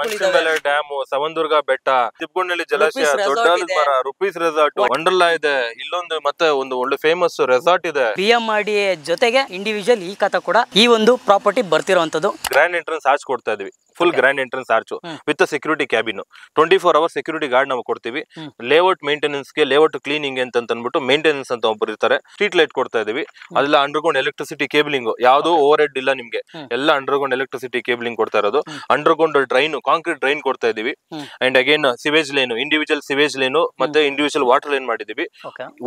Manchanabele dam, ಸವಣದುರ್ಗ ಬೆಟ್ಟ, ತಿಪ್ಪಗೊಂಡಳ್ಳಿ ಜಲಾಶಯ, ದೊಡ್ಡಾಲದ rupees resort, Wonderla ಇದೆ. ಇಲ್ಲೊಂದು ಮತ್ತೆ ಒಂದು ಒಳ್ಳೆ ಫೇಮಸ್ ರೆಸಾರ್ಟ್ ಇದೆ. BMRDA ಜೊತೆಗೆ ಇಂಡಿವಿಜುವಲ್ ಈ ಖಾತಾ ಕೂಡ ಈ ಒಂದು ಪ್ರಾಪರ್ಟಿ ಬರ್ತಿರೋಂಥದ್ದು. ಗ್ರ್ಯಾಂಡ್ ಎಂಟ್ರೆನ್ಸ್ ಆರ್ಚ್ ಕೊಡ್ತಾ ಇದೀವಿ. Full grand entrance arch with security cabin, 24 hours security guard ನಾವು ಕೊಡ್ತೀವಿ. ಲೇಔಟ್ ಮೇಂಟೆನೆನ್ಸ್ ಗೆ, ಲೇಔಟ್ ಕ್ಲೀನಿಂಗ್ ಅಂತ ಅಂದ್ಬಿಟ್ಟು ಮೇಂಟೆನೆನ್ಸ್ ಅಂತ ಒಬ್ಬರು ಇರ್ತಾರೆ. ಸ್ಟ್ರೀಟ್ ಲೈಟ್ ಕೊಡ್ತಾ ಇದೀವಿ. ಅದೆಲ್ಲ ಅಂಡರ್ಗ್ರೌಂಡ್ ಎಲೆಕ್ಟ್ರಿಸಿಟಿ ಕೇಬಲಿಂಗ್, ಯಾವ್ದು ಓವರ್ ಹೆಡ್ ಇಲ್ಲ ನಿಮ್ಗೆ. ಎಲ್ಲ ಅಂಡರ್ಗ್ರೌಂಡ್ ಎಲೆಕ್ಟ್ರಿಸಿಟಿ ಕೇಬಲಿಂಗ್ ಕೊಡ್ತಾ ಇರೋದು. ಅಂಡರ್ಗ್ರೌಂಡ್ ಡ್ರೈನ್, ಕಾಂಕ್ರೀಟ್ ಡ್ರೈನ್ ಕೊಡ್ತಾ ಇದೀವಿ. And again sewage line, individual sewage line ಮತ್ತೆ ಇಂಡಿವಿಜುವಲ್ ವಾಟರ್ ಲೈನ್ ಮಾಡಿದೀವಿ.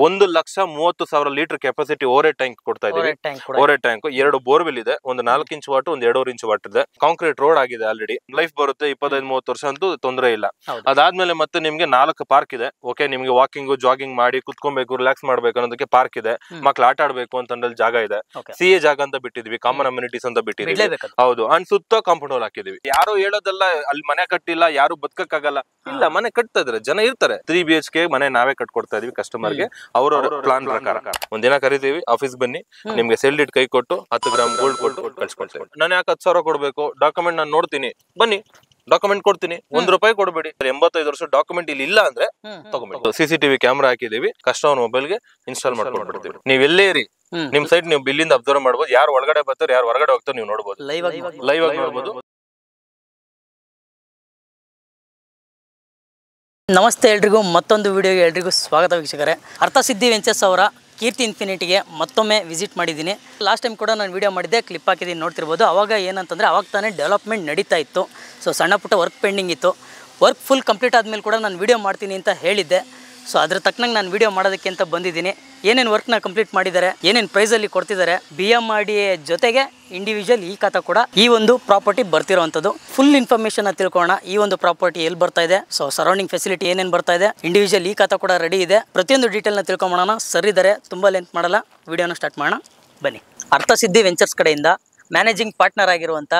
1,30,000 litre capacity over head tank ಕೊಡ್ತಾ ಇದೀವಿ. ಓವರ್ ಹೆಡ್ ಟ್ಯಾಂಕ್, 2 ಬೋರ್ವೆಲ್ ಇದೆ, ಒಂದು 4 ಇಂಚ್ ವಾಟರ್, ಒಂದು 2.5 ಇಂಚ್ ವಾಟರ್ ಇದೆ. ಕಾಂಕ್ರೀಟ್ ರೋಡ್ ಆಗಿದೆ ಆಲ್ರೆಡಿ. ಲೈಫ್ ಬರುತ್ತೆ 25-30 ವರ್ಷ ಅಂತೂ ತೊಂದರೆ ಇಲ್ಲ. ಅದಾದ್ಮೇಲೆ ಮತ್ತೆ ನಿಮ್ಗೆ 4 ಪಾರ್ಕ್ ಇದೆ. ಓಕೆ, ನಿಮ್ಗೆ ವಾಕಿಂಗ್ ಜಾಗಿಂಗ್ ಮಾಡಿ ಕುತ್ಕೊಬೇಕು, ರಿಲ್ಯಾಕ್ಸ್ ಮಾಡ್ಬೇಕು ಅನ್ನೋದಕ್ಕೆ ಪಾರ್ಕ್ ಇದೆ. ಮಕ್ಳು ಆಟ ಆಡ್ಬೇಕು ಅಂತಂದ್ರೆ ಜಾಗ ಇದೆ. CA ಜಾಗ ಅಂತ ಬಿಟ್ಟಿದ್ವಿ, ಕಾಮನ್ ಅಮ್ಯುನಿಟೀಸ್ ಅಂತ ಬಿಟ್ಟಿದ್ವಿ. ಹೌದು, ಅಂಡ್ ಸುತ್ತ ಕಾಂಪೌಂಡ್ ವಾಲ್ ಹಾಕಿದೀವಿ. ಯಾರು ಹೇಳೋದಲ್ಲ ಅಲ್ಲಿ ಮನೆ ಕಟ್ಟಿಲ್ಲ, ಯಾರು ಬದುಕಕ್ಕಾಗಲ್ಲ, ಇಲ್ಲ, ಮನೆ ಕಟ್ತಾ ಇದ್ರೆ ಜನ ಇರ್ತಾರೆ. 3 BHK ಮನೆ ನಾವೇ ಕಟ್ಕೊಡ್ತಾ ಇದೀವಿ ಕಸ್ಟಮರ್ಗೆ, ಅವ್ರವ್ರ ಪ್ಲಾನ್ ಪ್ರಕಾರ. ಒಂದಿನ ಕರಿತೀವಿ, ಆಫೀಸ್ ಬನ್ನಿ, ನಿಮ್ಗೆ ಸೆಲ್ ಇಟ್ ಕೈ ಕೊಟ್ಟು 10 ಗ್ರಾಮ್ ಗೋಲ್ಡ್ ಕೊಟ್ಟು ಕಳ್ಸಿಕೊಡ್ತೇವೆ. ನಾನು ಯಾಕೆ 10,000 ಕೊಡ್ಬೇಕು? ಡಾಕ್ಯುಮೆಂಟ್ ನಾನು ನೋಡ್ತೀನಿ, ಬನ್ನಿ ಡಾಕ್ಯುಮೆಂಟ್ ಕೊಡ್ತೀನಿ, ₹1 ಕೊಡ್ಬೇಡಿ. 85 ವರ್ಷ ಡಾಕ್ಯುಮೆಂಟ್ ಇಲ್ಲಿ ಇಲ್ಲ ಅಂದ್ರೆ ತಗೊಂಡ್ಬಿಟ್ಟು CCTV ಕ್ಯಾಮ್ರಾ ಹಾಕಿದೀವಿ, ಕಸ್ಟಮರ್ ಮೊಬೈಲ್ ಗೆ ಇನ್ಸ್ಟಾಲ್ ಮಾಡ್ಕೊಡ್ಬಿಡ್ತೀವಿ. ನೀವ್ ಎಲ್ಲೇ ಇರಿ, ನಿಮ್ ಸೈಡ್ ನೀವು ಬಿಲ್ಲಿಂದ ಅಬ್ಸರ್ವ್ ಮಾಡ್ಬೋದು. ಯಾರು ಒಳಗಡೆ ಬರ್ತಾರೆ, ಯಾರು ಹೊರಗಡೆ ಹೋಗ್ತಾರೆ ನೀವು ನೋಡ್ಬೋದು, ಲೈವ್ ಆಗಿ ನೋಡ್ಬೋದು. ನಮಸ್ತೆ ಎಲ್ರಿಗೂ, ಮತ್ತೊಂದು ವಿಡಿಯೋಗೆ ಎಲ್ರಿಗೂ ಸ್ವಾಗತ ವೀಕ್ಷಕರೇ. ಅರ್ಥಸಿದ್ಧಿ ವೆಂಚರ್ಸ್ ಅವರ ಕೀರ್ತಿ ಇನ್ಫಿನಿಟಿಗೆ ಮತ್ತೊಮ್ಮೆ ವಿಸಿಟ್ ಮಾಡಿದ್ದೀನಿ. ಲಾಸ್ಟ್ ಟೈಮ್ ಕೂಡ ನಾನು ವಿಡಿಯೋ ಮಾಡಿದ್ದೆ, ಕ್ಲಿಪ್ ಹಾಕಿದ್ದೀನಿ, ನೋಡ್ತಿರ್ಬೋದು. ಅವಾಗ ಏನಂತಂದರೆ ಅವಾಗ ತಾನೇ ಡೆವಲಪ್ಮೆಂಟ್ ನಡೀತಾ ಇತ್ತು. ಸೊ ಸಣ್ಣ ಪುಟ್ಟ ವರ್ಕ್ ಪೆಂಡಿಂಗ್ ಇತ್ತು. ವರ್ಕ್ ಫುಲ್ ಕಂಪ್ಲೀಟ್ ಆದಮೇಲೆ ಕೂಡ ನಾನು ವಿಡಿಯೋ ಮಾಡ್ತೀನಿ ಅಂತ ಹೇಳಿದ್ದೆ. ಸೊ ಅದ್ರ ತಕ್ಕನಂಗೆ ನಾನು ವಿಡಿಯೋ ಮಾಡೋದಕ್ಕೆ ಅಂತ ಬಂದಿದ್ದೀನಿ. ಏನೇನು ವರ್ಕ್ನ ಕಂಪ್ಲೀಟ್ ಮಾಡಿದ್ದಾರೆ, ಏನೇನು ಪ್ರೈಸಲ್ಲಿ ಕೊಡ್ತಿದ್ದಾರೆ, BMRDA ಜೊತೆಗೆ ಇಂಡಿವಿಜುವಲ್ ಈ ಖಾತಾ ಕೂಡ ಈ ಒಂದು ಪ್ರಾಪರ್ಟಿ ಬರ್ತಿರೋವಂಥದ್ದು. ಫುಲ್ ಇನ್ಫಾರ್ಮೇಷನ್ ತಿಳ್ಕೊಳ್ಳೋಣ. ಈ ಒಂದು ಪ್ರಾಪರ್ಟಿ ಎಲ್ಲಿ ಬರ್ತಾ ಇದೆ, ಸೊ ಸರೌಂಡಿಂಗ್ ಫೆಸಿಲಿಟಿ ಏನೇನು ಬರ್ತಾ ಇದೆ, ಇಂಡಿವಿಜುವಲ್ ಈ ಖಾತಾ ಕೂಡ ರೆಡಿ ಇದೆ. ಪ್ರತಿಯೊಂದು ಡೀಟೇಲ್ನ ತಿಳ್ಕೊಂಬೋಣ. ಸರ್ ಇದ್ದಾರೆ, ತುಂಬ ಲೆಂತ್ ಮಾಡಲ್ಲ, ವಿಡಿಯೋನ ಸ್ಟಾರ್ಟ್ ಮಾಡೋಣ ಬನ್ನಿ. ಅರ್ಥಸಿದ್ಧಿ ವೆಂಚರ್ಸ್ ಕಡೆಯಿಂದ ಮ್ಯಾನೇಜಿಂಗ್ ಪಾರ್ಟ್ನರ್ ಆಗಿರುವಂಥ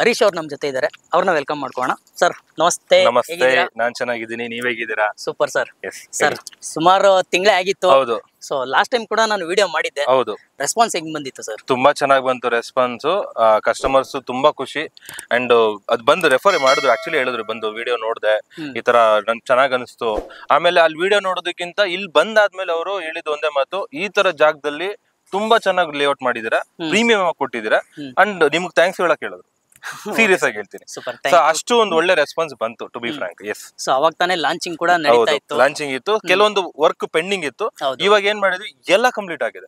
ಹರೀಶ್ ಅವ್ರು ನಮ್ಮ ಜೊತೆ ಇದ್ದಾರೆ. ಅವ್ರನ್ನ ವೆಲ್ಕಮ್ ಮಾಡ್ಕೋಣ. ಸರ್ ನಮಸ್ತೆ. ನಮಸ್ತೆ, ನಾನ್ ಚೆನ್ನಾಗಿದ್ದೀನಿ, ನೀವ್ ಹೇಗಿದ್ದೀರಾ? Super sir. ಸರ್ ಸುಮಾರು ತಿಂಗಳೇ ಆಗಿತ್ತು. ಹೌದು. ಸೊ ಲಾಸ್ಟ್ ಟೈಮ್ ಕೂಡ ನಾನು ವಿಡಿಯೋ ಮಾಡಿದ್ದೆ. ಹೌದು. ರೆಸ್ಪಾನ್ಸ್ ಹೆಂಗ್ ಬಂದಿತ್ತು ಸರ್? ತುಂಬಾ ಚೆನ್ನಾಗಿ ಬಂತು ರೆಸ್ಪಾನ್ಸ್. ಕಸ್ಟಮರ್ಸ್ ತುಂಬಾ ಖುಷಿ. ಅಂಡ್ ಅದ್ ಬಂದು ರೆಫರ್ ಮಾಡಿದ್ರು, ಆಕ್ಚುಲಿ ಹೇಳಿದ್ರು, ಬಂದು ವಿಡಿಯೋ ನೋಡ್ದೆ, ಈ ತರ ನನ್ಗೆ ಚೆನ್ನಾಗ್ ಅನಿಸ್ತು. ಆಮೇಲೆ ಅಲ್ಲಿ ವಿಡಿಯೋ ನೋಡೋದಕ್ಕಿಂತ ಇಲ್ಲಿ ಬಂದಾದ್ಮೇಲೆ ಅವರು ಹೇಳಿದ ಒಂದೇ ಮಾತು, ಈ ತರ ಜಾಗದಲ್ಲಿ ತುಂಬಾ ಚೆನ್ನಾಗಿ ಲೇಔಟ್ ಮಾಡಿದೀರಾ, ಪ್ರೀಮಿಯಂ ಆಗಿ ಕೊಟ್ಟಿದ್ದೀರಾ, ಅಂಡ್ ನಿಮ್ಗೆ ಥ್ಯಾಂಕ್ಸ್ ಹೇಳಕ್ ಹೇಳಿದ್ರು. ಸೀರಿಯಸ್ ಆಗಿ ಹೇಳ್ತೀನಿ. ಸೊ ಅಷ್ಟು ಒಂದು ಒಳ್ಳೆ ರೆಸ್ಪಾನ್ಸ್ ಬಂತು, to be frank. Yes. So ಅವಾಗ ತಾನೇ ಲಾಂಚಿಂಗ್ ಕೂಡ ನಡೀತಾ ಇತ್ತು. ಲಾಂಚಿಂಗ್ ಇತ್ತು, ಕೆಲವೊಂದು ವರ್ಕ್ ಪೆಂಡಿಂಗ್ ಇತ್ತು. ಇವಾಗ ಏನ್ ಮಾಡಿದ್ವಿ, ಎಲ್ಲ ಕಂಪ್ಲೀಟ್ ಆಗಿದೆ.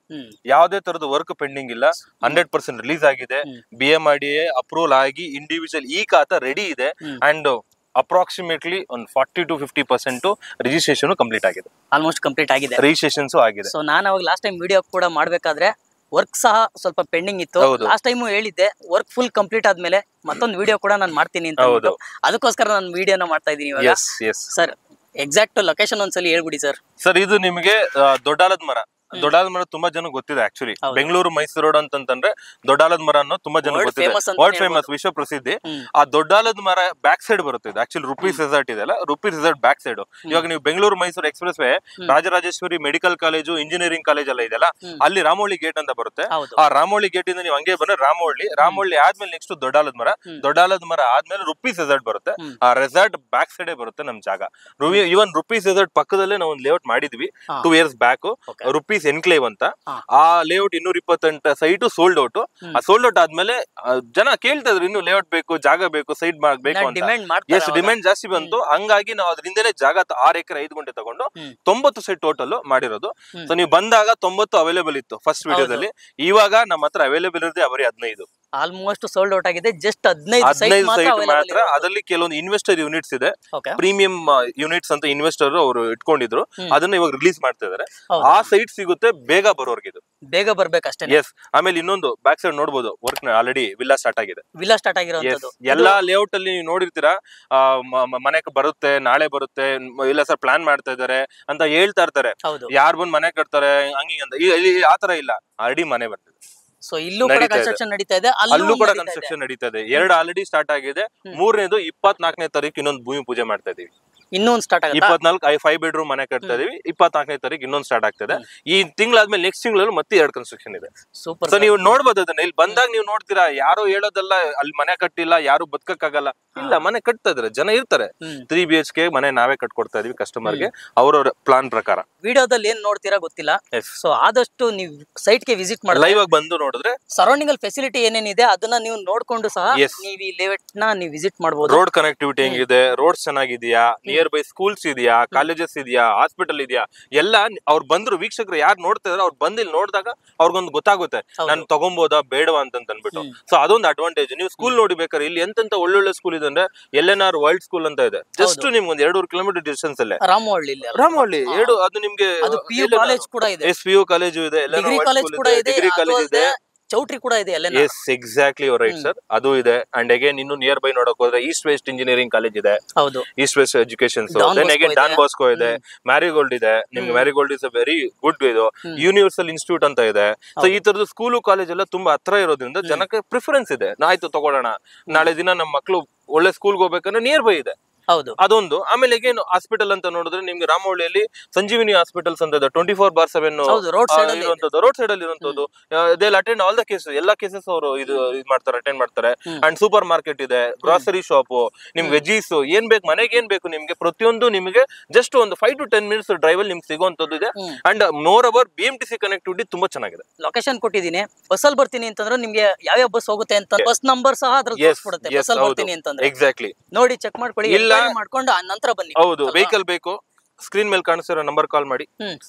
ಯಾವ್ದೇ ತರದ ವರ್ಕ್ ಪೆಂಡಿಂಗ್ ಇಲ್ಲ. 100% ರಿಲೀಸ್ ಆಗಿದೆ. BMRDA ಅಪ್ರೂವಲ್ ಆಗಿ ಇಂಡಿವಿಜುವಲ್ ಈ ಖಾತಾ ರೆಡಿ ಇದೆ. ಅಂಡ್ ಅಪ್ರಾಕ್ಸಿಮೇಟ್ಲಿ ಒಂದು 40 to 50% ರಿಜಿಸ್ಟ್ರೇಷನ್ ಕಂಪ್ಲೀಟ್ ಆಗಿದೆ. ಆಲ್ಮೋಸ್ಟ್ ಕಂಪ್ಲೀಟ್ ಆಗಿದೆ, ರಿಜಿಸ್ಟ್ರೇಷನ್ಸ್ ಆಗಿದೆ. ಸೊ ನಾನು ಅವಾಗ ಲಾಸ್ಟ್ ಟೈಮ್ ವಿಡಿಯೋ ಕೂಡ ಮಾಡ್ಬೇಕಾದ್ರೆ ವರ್ಕ್ ಸಹ ಸ್ವಲ್ಪ ಪೆಂಡಿಂಗ್ ಇತ್ತು. ಲಾಸ್ಟ್ ಟೈಮ್ ಹೇಳಿದ್ದೆ, ವರ್ಕ್ ಫುಲ್ ಕಂಪ್ಲೀಟ್ ಆದ್ಮೇಲೆ ಮತ್ತೊಂದು ವಿಡಿಯೋ ಕೂಡ ನಾನು ಮಾಡ್ತೀನಿ ಅಂತ. ಅದಕ್ಕೋಸ್ಕರ ನಾನು ವಿಡಿಯೋನ ಮಾಡ್ತಾ ಇದ್ದೀನಿ ಇವಾಗ. ಸರ್ ಎಕ್ಸಾಕ್ಟ್ ಲೊಕೇಶನ್ ಒಂದ್ಸಲಿ ಹೇಳ್ಬಿಡಿ ಸರ್. ಸರ್ ಇದು ನಿಮಗೆ ದೊಡ್ಡಾಲದ ಮರ. ದೊಡ್ಡಾಲದ ಮರ ತುಂಬಾ ಜನ ಗೊತ್ತಿದೆ. ಆಕ್ಚುಲಿ ಬೆಂಗಳೂರು ಮೈಸೂರು ರೋಡ್ ಅಂತಂದ್ರೆ ದೊಡ್ಡಾಲದ ಮರ ಅನ್ನೋ ತುಂಬಾ ಜನ ಗೊತ್ತಿದೆ. ವರ್ಲ್ಡ್ ಫೇಮಸ್, ವಿಶ್ವ ಪ್ರಸಿದ್ಧಿ. ಆ ದೊಡ್ಡಾಲದ ಮರ ಬ್ಯಾಕ್ ಸೈಡ್ ಬರುತ್ತೆ. ಇದು ಆಕ್ಚುಲಿ ರುಪೀಸ್ ರೆಸಾರ್ಟ್ ಇದೆ ಅಲ್ಲ, ರುಪೀಸ್ ರೆಸಾರ್ಟ್ ಬ್ಯಾಕ್ ಸೈಡ್. ಇವಾಗ ನೀವು Bengaluru Mysuru express way, Rajarajeshwari medical college, engineering college ಎಲ್ಲ ಇದೆಯಲ್ಲ, ಅಲ್ಲಿ ರಾಮೋಳಿ ಗೇಟ್ ಅಂತ ಬರುತ್ತೆ. ಆ ರಾಮೋಳಿ ಗೇಟ್ ಇಂದ ನೀವು ಹಂಗೆ ಬಂದ್ರೆ ರಾಮೋಳಿ ಆದ್ಮೇಲೆ ನೆಕ್ಸ್ಟ್ ದೊಡ್ಡಾಲದ ಮರ ಆದ್ಮೇಲೆ ರುಪೀಸ್ ರೆಸಾರ್ಟ್ ಬರುತ್ತೆ. ಆ ರೆಸಾರ್ಟ್ ಬ್ಯಾಕ್ ಸೈಡ್ ಬರುತ್ತೆ ನಮ್ ಜಾಗ. ಇವನ್ ರುಪೀಸ್ ರೆಸಾರ್ಟ್ ಪಕ್ಕದಲ್ಲೇ ನಾವು ಒಂದು ಲೇಔಟ್ ಮಾಡಿದ್ವಿ 2 years ಬ್ಯಾಕ್, ರುಪೀಸ್ ಎನ್ಕ್ಲೇವ್ ಅಂತ. ಆ ಲೇಔಟ್ 228 ಸೈಟ್ ಸೋಲ್ಡ್ ಔಟ್. ಆ ಸೋಲ್ಡ್ ಔಟ್ ಆದ್ಮೇಲೆ ಜನ ಕೇಳ್ತಾ ಇದ್ರು, ಇನ್ನು ಲೇಔಟ್ ಬೇಕು, ಜಾಗ ಬೇಕು, ಸೈಟ್ ಬೇಕು ಅಂತ. ಎಷ್ಟು ಡಿಮ್ಯಾಂಡ್ ಜಾಸ್ತಿ ಬಂತು, ಹಂಗಾಗಿ ನಾವು ಅದರಿಂದಲೇ ಜಾಗ 6 ಎಕರೆ 5 ಗುಂಟೆ ತಗೊಂಡು 90 ಸೈಟ್ ಟೋಟಲ್ ಮಾಡಿರೋದು. ಸೊ ನೀವು ಬಂದಾಗ 90 ಅವೈಲೇಬಲ್ ಇತ್ತು ಫಸ್ಟ್ ವಿಡಿಯೋದಲ್ಲಿ. ಇವಾಗ ನಮ್ಮ ಹತ್ರ ಅವೈಲೇಬಲ್ ಇರೋದೇ ಬರೀ 15. ಆಲ್ಮೋಸ್ಟ್ ಸೋಲ್ಡ್ ಔಟ್ ಆಗಿದೆ. ಜಸ್ಟ್ 15 ಸೈಟ್ ಮಾತ್ರ. ಅದರಲ್ಲಿ ಕೆಲವೊಂದು ಇನ್ವೆಸ್ಟರ್ ಯೂನಿಟ್ಸ್ ಇದೆ, ಪ್ರೀಮಿಯಂ ಯೂನಿಟ್ಸ್ ಅಂತ ಇನ್ವೆಸ್ಟರ್ ಅವರು ಇಟ್ಕೊಂಡಿದ್ರು. ಅದನ್ನ ಇವಾಗ ರಿಲೀಸ್ ಮಾಡ್ತಾ ಇದಾರೆ. ಆ ಸೈಟ್ ಸಿಗುತ್ತೆ ಬೇಗ ಬರೋರ್ಗೆ, ಇದು ಬೇಗ ಬರ್ಬೇಕಷ್ಟೇ. ಎಸ್. ಆಮೇಲೆ ಇನ್ನೊಂದು ಬ್ಯಾಕ್ ಸೈಡ್ ನೋಡಬಹುದು, ವರ್ಕ್ ಆಲ್ರೆಡಿ ವಿಲ್ಲಾ ಸ್ಟಾರ್ಟ್ ಆಗಿದೆ. ಎಲ್ಲಾ ಲೇಔಟ್ ಅಲ್ಲಿ ನೀವು ನೋಡಿರ್ತೀರಾ, ಮನೆಗೆ ಬರುತ್ತೆ, ನಾಳೆ ಬರುತ್ತೆ, ಇಲ್ಲ ಸರ್ ಪ್ಲಾನ್ ಮಾಡ್ತಾ ಇದಾರೆ ಅಂತ ಹೇಳ್ತಾ ಇರ್ತಾರೆ. ಯಾರು ಬಂದು ಮನೆ ಕಟ್ತಾರೆ ಹಂಗೆ ಅಂತ. ಆತರ ಇಲ್ಲ, ಆಲ್ರೆಡಿ ಮನೆ ಬರ್ತದೆ. ಸೊ ಇಲ್ಲೂ ಕೂಡ ಕನ್ಸ್ಟ್ರಕ್ಷನ್ ನಡೀತಾ ಇದೆ, ಅಲ್ಲೂ ಕೂಡ ಕನ್ಸ್ಟ್ರಕ್ಷನ್ ನಡೀತಾ ಇದೆ. 2 ಆಲ್ರೆಡಿ ಸ್ಟಾರ್ಟ್ ಆಗಿದೆ. 3ನೇದು 24ನೇ ತಾರೀಕು ಇನ್ನೊಂದು ಭೂಮಿ ಪೂಜೆ ಮಾಡ್ತಾ ಇದೀವಿ. ಇನ್ನೊಂದು ಸ್ಟಾರ್ಟ್ ಆಗುತ್ತೆ. 24 5 ಬೆಡ್ರೂಮ್ ಮನೆ ಕಟ್ತಾ ಇದೀವಿ. 24ನೇ ತಾರೀಕು ಇನ್ನೊಂದು ಸ್ಟಾರ್ಟ್ ಆಗ್ತದೆ. ಈ ತಿಂಗಳಾದ್ಮೇಲೆ ನೆಕ್ಸ್ಟ್ ತಿಂಗಳಲ್ಲಿ ಮತ್ತೆ 2 ಕನ್ಸ್ಟ್ರಕ್ಷನ್ ಇದೆ. ಸೂಪರ್. ಸೊ ನೀವು ನೋಡ್ಬೋದು ಅದನ್ನ. ಇಲ್ಲಿ ಬಂದಾಗ ನೀವು ನೋಡ್ತೀರಾ, ಯಾರು ಹೇಳೋದಲ್ಲ ಅಲ್ಲಿ ಮನೆ ಕಟ್ಟಿಲ್ಲ, ಯಾರು ಬದುಕಕ್ಕಾಗಲ್ಲ, ಇಲ್ಲ ಮನೆ ಕಟ್ತಾ ಇದಾರೆ, ಜನ ಇರ್ತಾರೆ. 3 BHK ಮನೆ ನಾವೇ ಕಟ್ಕೊಡ್ತಾ ಇದೀವಿ ಕಸ್ಟಮರ್ಗೆ ಅವ್ರವ್ರ ಪ್ಲಾನ್ ಪ್ರಕಾರ. ವಿಡಿಯೋದಲ್ಲಿ ಏನ್ ನೋಡ್ತೀರಾ ಗೊತ್ತಿಲ್ಲ, ಸೊ ಆದಷ್ಟು ನೀವು ಸೈಟ್ ಗೆ ವಿಸಿಟ್ ಮಾಡಿ ಲೈವ್ ಆಗಿ ಬಂದು ನೋಡಿದ್ರೆ ಸರೌಂಡಿಂಗ್ ಅಲ್ಲಿ ಫೆಸಿಲಿಟಿ ಏನೇನಿದೆ ಅದನ್ನ ನೀವು ನೋಡ್ಕೊಂಡು ಸಹ ನೀವು ಈ ಲೇಔಟ್ ನ ನೀವು ವಿಸಿಟ್ ಮಾಡಬಹುದು. ರೋಡ್ ಕನೆಕ್ಟಿವಿಟಿ ಹೆಂಗಿದೆ, ರೋಡ್ ಚೆನ್ನಾಗಿದೆಯಾ, ನಿಯರ್ ಬೈ ಸ್ಕೂಲ್ಸ್ ಇದೆಯಾ, ಕಾಲೇಜಸ್ ಇದೆಯಾ, ಹಾಸ್ಪಿಟಲ್ ಇದೆಯಾ, ಎಲ್ಲ ಅವ್ರು ಬಂದ್ರು ವೀಕ್ಷಕರು ಯಾರು ನೋಡ್ತಾ ಇದಾರೆ ಅವ್ರು ಬಂದು ಇಲ್ಲಿ ನೋಡಿದಾಗ ಅವ್ರಿಗೊಂದು ಗೊತ್ತಾಗುತ್ತೆ ನಾನು ತಗೊಂಬೋದಾ ಬೇಡವಾ ಅಂತ ಅನ್ಬಿಟ್ಟು. ಸೊ ಅದೊಂದು ಅಡ್ವಾಂಟೇಜ್. ನೀವು ಸ್ಕೂಲ್ ನೋಡಿಬೇಕಾದ್ರೆ ಇಲ್ಲಿ ಎಂತೆಂತ ಒಳ್ಳೊಳ್ಳೆ ಸ್ಕೂಲ್ ಇದೆ ಅಂದ್ರೆ LNR ವರ್ಲ್ಡ್ ಸ್ಕೂಲ್ ಅಂತ ಇದೆ. ಜಸ್ಟ್ ನಿಮ್ಗೆ ಒಂದು 2-2 ಕಿಲೋಮೀಟರ್ ಡಿಸ್ಟೆನ್ಸ್ ಅಲ್ಲೇ ರಾಮವಳ್ಳಿ ಅದು ನಿಮ್ಗೆ PU ಕಾಲೇಜ್ ಕೂಡ ಇದೆ, PU ಕಾಲೇಜು ಇದೆ, ಡಿಗ್ರಿ ಕಾಲೇಜ್ ಕೂಡ ಇದೆ, ಡಿಗ್ರಿ ಕಾಲೇಜ್ ಇದೆ, ಚೌಟ್ರಿ ಕೂಡ ಇದೆ. ಎಸ್ ಎಕ್ಸಾಕ್ಟ್ಲಿ ರೈಟ್ ಸರ್, ಅದು ಇದೆ. ಅಂಡ್ ಅಗೇನ್ ಇನ್ನು ನಿಯರ್ ಬೈ ನೋಡಕ್ ಹೋದ್ರೆ ಈಸ್ಟ್ ವೆಸ್ಟ್ ಇಂಜಿನಿಯರಿಂಗ್ ಕಾಲೇಜ್ ಇದೆ, ಹೌದು, East West Education. Then again Don Bosco ಇದೆ, ಮ್ಯಾರಿಗೋಲ್ಡ್ ಇದೆ. ನಿಮ್ಗೆ Marigold is a very good ಇದು ಯೂನಿವರ್ಸಲ್ ಇನ್ಸ್ಟಿಟ್ಯೂಟ್ ಅಂತ ಇದೆ. ಸೊ ಈ ತರದ ಸ್ಕೂಲು ಕಾಲೇಜ್ ಎಲ್ಲ ತುಂಬಾ ಹತ್ರ ಇರೋದ್ರಿಂದ ಜನಕ್ಕೆ ಪ್ರಿಫರೆನ್ಸ್ ಇದೆ. ಆಯ್ತು ತಗೊಳ್ಳೋಣ, ನಾಳೆ ದಿನ ನಮ್ಮ ಮಕ್ಕಳು ಒಳ್ಳೆ ಸ್ಕೂಲ್ಗೆ ಹೋಗ್ಬೇಕಂದ್ರೆ ನಿಯರ್ ಬೈ ಇದೆ. ಹೌದು, ಅದೊಂದು. ಆಮೇಲೆ ಏನು ಹಾಸ್ಪಿಟಲ್ ಅಂತ ನೋಡಿದ್ರೆ ನಿಮ್ಗೆ ರಾಮವಳ್ಳಿಯಲ್ಲಿ ಸಂಜೀವಿನಿ ಹಾಸ್ಪಿಟಲ್ಸ್ ಅಂತ ಇದೆ, 24/7 ರೋಡ್ ಸೈಡ್ ಅಲ್ಲಿ ಇರುವಂತದ್ದು. They attend all the cases, ಎಲ್ಲಾ ಕೇಸಸ್ ಅವರು ಇದು ಮಾಡ್ತಾರೆ, ಅಟೆಂಡ್ ಮಾಡ್ತಾರೆ. ಅಂಡ್ ಸೂಪರ್ ಮಾರ್ಕೆಟ್ ಇದೆ, ಗ್ರಾಸರಿ ಶಾಪ್, ನಿಮ್ಗೆ ವೆಜೀಸ್ ಏನ್ ಬೇಕು, ಮನೆಗೆ ಏನ್ ಬೇಕು ನಿಮ್ಗೆ ಪ್ರತಿಯೊಂದು ನಿಮ್ಗೆ ಜಸ್ಟ್ ಒಂದು 5 to 10 minutes ಡ್ರೈವ್ ಅಲ್ಲಿ ನಿಮ್ಗೆ ಸಿಗುವಂತದ್ದು ಇದೆ. And more over BMTC connectivity ತುಂಬಾ ಚೆನ್ನಾಗಿದೆ. ಲೊಕೇಶನ್ ಕೊಟ್ಟಿದ್ದೀನಿ, ಬಸ್ ಅಲ್ಲಿ ಬರ್ತೀನಿ ಅಂತಂದ್ರೆ ನಿಮ್ಗೆ ಯಾವ ಬಸ್ ಹೋಗುತ್ತೆ ಅಂತ ಬಸ್ ನಂಬರ್ ಸಹ ಅದ್ರಲ್ಲಿ ತೋರಿಸ್ಬಿಡುತ್ತೆ. ಬಸ್ ಅಲ್ಲಿ ಬರ್ತೀನಿ ಅಂತಂದ್ರೆ ಎಕ್ಸಾಕ್ಟ್ಲಿ ನೋಡಿ ಚೆಕ್ ಮಾಡ್ಕೊಳ್ಳಿ, ಮಾಡ್ಕೊಂಡು ನಂತರ ಬನ್ನಿ. ಹೌದು, ವೆಹಿಕಲ್ ಬೇಕು, ಸ್ಕ್ರೀನ್ ಮೇಲೆ ಕಾಣಿಸ್ತಿರೋ ನಂಬರ್ ಕಾಲ್ ಮಾಡಿ,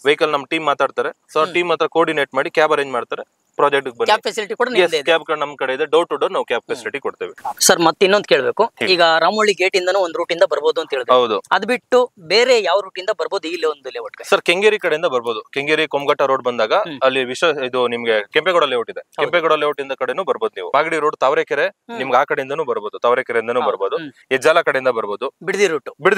ವೆಹಿಕಲ್ ನಮ್ಮ ಟೀಮ್ ಮಾತಾಡ್ತಾರೆ. ಸೊ ಟೀಮ್ ಹತ್ರ ಕೋರ್ಡಿನೇಟ್ ಮಾಡಿ ಕ್ಯಾಬ್ ಅರೇಂಜ್ ಮಾಡ್ತಾರೆ. ಪ್ರಾಜೆಕ್ಟ್ ಕ್ಯಾಬ್ ಫೆಸಿಲಿಟಿ ಕೂಡ ಕ್ಯಾಬ್ ನಮ್ ಕಡೆ ಇದೆ, ಡೋರ್ ಟು ಡೋರ್ ನಾವು ಕ್ಯಾಬ್ ಫೆಸಿಲಿಟಿ ಕೊಡ್ತೇವೆ. ಸರ್ ಮತ್ತೆ ಇನ್ನೊಂದು ಕೇಳಬೇಕು, ಈಗ ರಾಮವಳ್ಳಿ ಗೇಟ್ ಇಂದನೂ ಒಂದು ರೂಟ್ ಇಂದ ಬರ್ಬೋದು ಅಂತ ಹೇಳಿದ್ರೆ, ಹೌದು, ಅದ್ ಬಿಟ್ಟು ಬೇರೆ ಯಾವ ರೂಟ್ ಇಂದ ಬರ್ಬೋದು ಇಲ್ಲಿ ಒಂದು ಲೇಔಟ್? ಸರ್ ಕೆಂಗೇರಿ ಕಡೆಯಿಂದ ಬರ್ಬೋದು. ಕೆಂಗೇರಿ ಕೊಮಘಟ್ಟ ರೋಡ್ ಬಂದಾಗ ಅಲ್ಲಿ ಇದು ನಿಮ್ಗೆ ಕೆಂಪೇಗೌಡ ಲೇಔಟ್ ಇದೆ, ಕೆಂಪೇಗೌಡ ಲೇಔಟ್ ಇಂದ ಕಡೆನೂ ಬರ್ಬೋದು. ನೀವು ಮಾಗಡಿ ರೋಡ್ ತಾವರೆಕೆರೆ ನಿಮ್ಗೆ ಆ ಕಡೆಯಿಂದನೂ ಬರ್ಬೋದು, ತಾವರೆಕೆರೆಯಿಂದನೂ ಬರ್ಬೋದು. ಹೆಜ್ಜಾಲ ಕಡೆಯಿಂದ ಬರ್ಬೋದು, ಬಿಡದಿ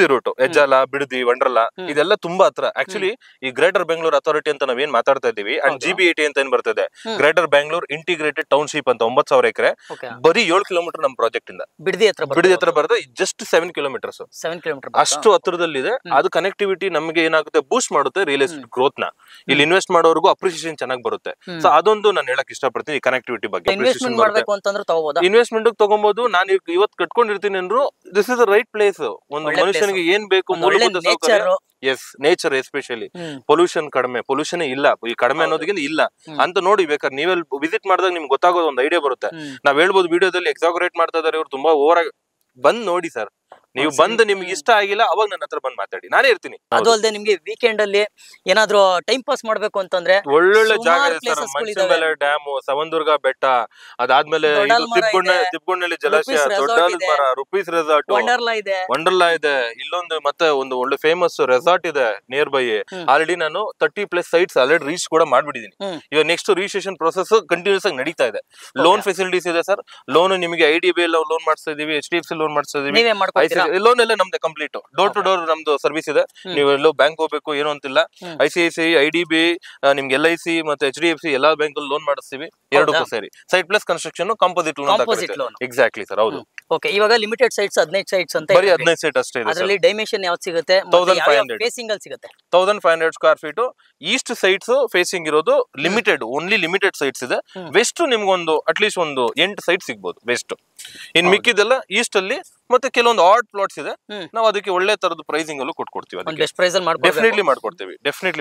ರೂಟ್ ಹೆಜ್ಜಾಲ, ಬಿಡದಿ, ವಂಡ್ರಲಾ ಇದೆಲ್ಲ ತುಂಬಾ ಹತ್ರ. ಆಕ್ಚುಲಿ ಈ ಗ್ರೇಟರ್ ಬೆಂಗಳೂರು ಅಥಾರಿಟಿ ಅಂತ ನಾವೇನ್ ಮಾತಾಡ್ತಾ ಇದೀವಿ, ಅಂಡ್ GBET ಅಂತ ಏನ್ ಬರ್ತದೆ, ಗ್ರೇಟರ್ ಬೆಂಗಳೂರು ಇಂಟಿಗ್ರೇಟೆಡ್ ಟೌನ್ಶಿಪ್ ಅಂತ 9,000 ಎಕರೆ, ಬರೀ 7 ಕಿಲೋಮೀಟರ್ ನಮ್ ಪ್ರಾಜೆಕ್ಟ್ ಇಂದ. ಬಿಡದಿ ಹತ್ರ ಬರುತ್ತೆ, ಜಸ್ಟ್ 7 ಕಿಲೋಮೀಟರ್ಸ್, ಅಷ್ಟು ಹತ್ರದಲ್ಲಿದೆ. ಅದು ಕನೆಕ್ಟಿವಿಟಿ ನಮಗೆ ಏನಾಗುತ್ತೆ, ಬೂಸ್ಟ್ ಮಾಡುತ್ತೆ ರಿಯಲ್ ಎಸ್ಟೇಟ್ ಗ್ರೋತ್ ನ. ಇಲ್ಲಿ ಇನ್ವೆಸ್ಟ್ ಮಾಡೋರ್ಗು ಅಪ್ರಿಸಿಯೇಷನ್ ಚೆನ್ನಾಗಿ ಬರುತ್ತೆ. ಸೊ ಅದೊಂದು ನಾನು ಹೇಳಕ್ ಇಷ್ಟಪಡ್ತೀನಿ. ಈ ಕನೆಕ್ಟಿವಿಟಿ ಬಗ್ಗೆ ಇನ್ವೆಸ್ಟ್ಮೆಂಟ್ ತಗೊಬಹುದು. ನಾನು ಇವತ್ತು ಕಟ್ಕೊಂಡಿರ್ತೀನಿ ಅಂದ್ರು this is the right place. ಒಂದು ಮನುಷ್ಯನಿಗೆ ಏನ್ ಬೇಕು, ಮೂಲಭೂತ ಸೌಕರ್ಯ, ಎಸ್, ನೇಚರ್ ಎಸ್ಪೆಷಲಿ, ಪೊಲ್ಯೂಷನ್ ಕಡಿಮೆ, ಪೊಲ್ಯೂಷನ್ ಇಲ್ಲ, ಈ ಕಡಿಮೆ ಅನ್ನೋದಕ್ಕಿಂತ ಇಲ್ಲ ಅಂತ ನೋಡಿ. ಬೇಕಾದ್ರೆ ನೀವೆಲ್ಲ ವಿಸಿಟ್ ಮಾಡಿದಾಗ ನಿಮ್ಗೆ ಗೊತ್ತಾಗೋದು, ಒಂದು ಐಡಿಯಾ ಬರುತ್ತೆ. ನಾವ್ ಹೇಳ್ಬೋದು ವಿಡಿಯೋದಲ್ಲಿ ಎಕ್ಸಾಗರೇಟ್ ಮಾಡ್ತಾ ಇದಾರೆ ಇವ್ರು, ತುಂಬಾ ಓವರ್ ಆಗಿ. ಬಂದ್ ನೋಡಿ ಸರ್, ನೀವು ಬಂದು ನಿಮ್ಗೆ ಇಷ್ಟ ಆಗಿಲ್ಲ ಅವಾಗ ನನ್ನ ಹತ್ರ ಬಂದ್ ಮಾತಾಡಿ, ನಾನೇ ಇರ್ತೀನಿ. ಅದು ಅಲ್ಲದೆ ನಿಮ್ಗೆ ವೀಕೆಂಡ್ ಅಲ್ಲಿ ಏನಾದ್ರು ಟೈಮ್ ಪಾಸ್ ಮಾಡ್ಬೇಕು ಅಂತಂದ್ರೆ ಒಳ್ಳೊಳ್ಳೆ ಜಾಗ ಇದೆ ಸರ್. ಮಂಚನಬೆಲೆ ಡ್ಯಾಮ್, ಸವಂದುರ್ಗ ಬೆಟ್ಟ, ಅದಾದ್ಮೇಲೆ ತಿಪ್ಪಗೊಂಡಳ್ಳಿ ಜಲಾಶಯ, ದೊಡ್ಡ ಮರ, ರುಪೀಸ್ ರೆಸಾರ್ಟ್, ವಂಡರ್ಲಾ ಇದೆ. ಇಲ್ಲೊಂದು ಮತ್ತೆ ಒಂದು ಒಳ್ಳೆ ಫೇಮಸ್ ರೆಸಾರ್ಟ್ ಇದೆ ನಿಯರ್ ಬೈ. ಆಲ್ರೆಡಿ ನಾನು 30+ ಸೈಟ್ಸ್ ಆಲ್ರೆಡಿ ರೀಚ್ ಕೂಡ ಮಾಡ್ಬಿಟ್ಟಿದೀನಿ. ಇವಾಗ ನೆಕ್ಸ್ಟ್ ರಿಜಿಸ್ಟ್ರೇಷನ್ ಪ್ರೊಸೆಸ್ ಕಂಟಿನ್ಯೂಸ್ ಆಗಿ ನಡೀತಾ ಇದೆ. ಲೋನ್ ಫೆಸಿಲಿಟೀಸ್ ಇದೆ ಸರ್. ಲೋನ್ ನಿಮಗೆ IDB ಲೋನ್ ಮಾಡಿಸ್ತಾ ಇದೀವಿ, HDFC ಲೋನ್ ಮಾಡಿಸ್ತಾ ಇದೀವಿ. ಲೋನ್ ಎಲ್ಲ ನಮ್ದು ಕಂಪ್ಲೀಟ್, ಡೋರ್ ಟು ಡೋರ್ ನಮ್ದು ಸರ್ವಿಸ್ ಇದೆ. ನೀವು ಎಲ್ಲೋ ಬ್ಯಾಂಕ್ ಹೋಗ್ಬೇಕು ಏನೋ ಅಂತಿಲ್ಲ. ICICI, IDB, ನಿಮ್ಗೆ LIC ಮತ್ತೆ HDFC ಎಲ್ಲಾ ಬ್ಯಾಂಕ್ ಲೋನ್ ಮಾಡಿಸ್ತೀವಿ, ಎರಡಕ್ಕೂ ಸೇರಿ. Site plus construction, composite loan. Exactly sir, ಹೌದು. ಓಕೆ, ಇವಾಗ ಲಿಮಿಟೆಡ್ ಸೈಟ್ಸ್ 15 ಸೈಟ್ಸ್ ಅಂತ, ಬರೀ 15 ಸೈಟ್ ಅಷ್ಟೇ ಇದೆ. ಅದರಲ್ಲಿ ಡೈಮೆನ್ಷನ್ ಯಾವ್ದು ಸಿಗುತ್ತೆ? 1500 ಫೇಸಿಂಗ್ ಅಲ್ಲಿ ಸಿಗುತ್ತೆ, 1500 square feet. East sites facing ಇರೋದು ಲಿಮಿಟೆಡ್, ಓನ್ಲಿ ಲಿಮಿಟೆಡ್ ಸೈಟ್ಸ್ ಇದೆ. ವೆಸ್ಟ್ ನಿಮ್ಗೊಂದು ಅಟ್ಲೀಸ್ಟ್ ಒಂದು 8 ಸೈಟ್ ಸಿಗ್ಬೋದು ವೆಸ್ಟ್. ಇನ್ ಮಿಕ್ಕಿದೆಲ್ಲ ಈಸ್ಟ್ ಅಲ್ಲಿ ಮತ್ತೆ ಕೆಲವೊಂದು ಆಡ್ ಪ್ಲಾಟ್ಸ್ ಇದೆ. ನಾವು ಅದಕ್ಕೆ ಒಳ್ಳೆ ತರದ ಪ್ರೈಸಿಂಗ್ ಅಲ್ಲೂ ಕೊಟ್ಕೊಡ್ತೀವಿ. ಡೆಫಿನೆಟ್ಲಿ